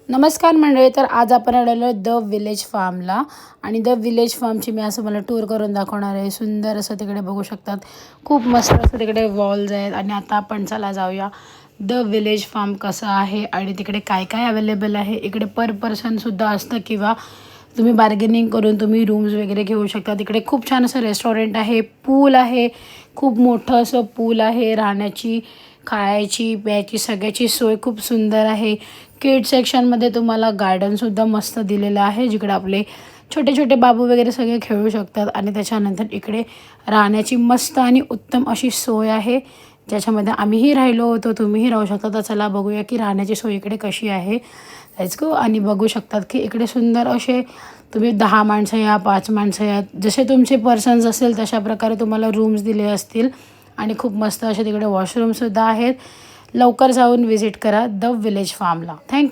नमस्कार मंडळी. तर आज आपण आलेलो द विलेज फार्मला आणि द विलेज फार्मची मी असं मला टूर करून दाखवणार आहे. सुंदर असं तिकडे बघू शकतात, खूप मस्त असं तिकडे वॉल्स आहेत. आणि आता आपण चला जाऊया द विलेज फार्म कसं आहे आणि तिकडे काय काय अवेलेबल आहे. इकडे पर पर्सनसुद्धा असतं किंवा तुम्ही बार्गेनिंग करून तुम्ही रूम्स वगैरे घेऊ शकता. तिकडे खूप छान असं रेस्टॉरंट आहे, पूल आहे, खूप मोठं असं पूल आहे. राहण्याची, खायची, प्यायची सगळ्याची सोय खूप सुंदर आहे. किड सेक्शनमध्ये तुम्हाला गार्डनसुद्धा मस्त दिलेलं आहे, जिकडे आपले छोटे छोटे बाबू वगैरे सगळे खेळू शकतात. आणि त्याच्यानंतर इकडे राहण्याची मस्त आणि उत्तम अशी सोय आहे, ज्याच्यामध्ये आम्हीही राहिलो होतो, तुम्हीही राहू शकता. तर चला बघूया की राहण्याची सोय इकडे कशी आहे. Let's go. आणि बघू शकतात की इकडे सुंदर असे तुम्ही 10 माणसं या, 5 माणसं या, जसे तुमचे पर्सन्स असेल तशा प्रकारे तुम्हाला रूम्स दिले असतील. आणि खूप मस्त असे तिकडे वॉशरूमसुद्धा आहेत. लवकर जाऊन व्हिजिट करा द विलेज फार्मला. थँक्यू.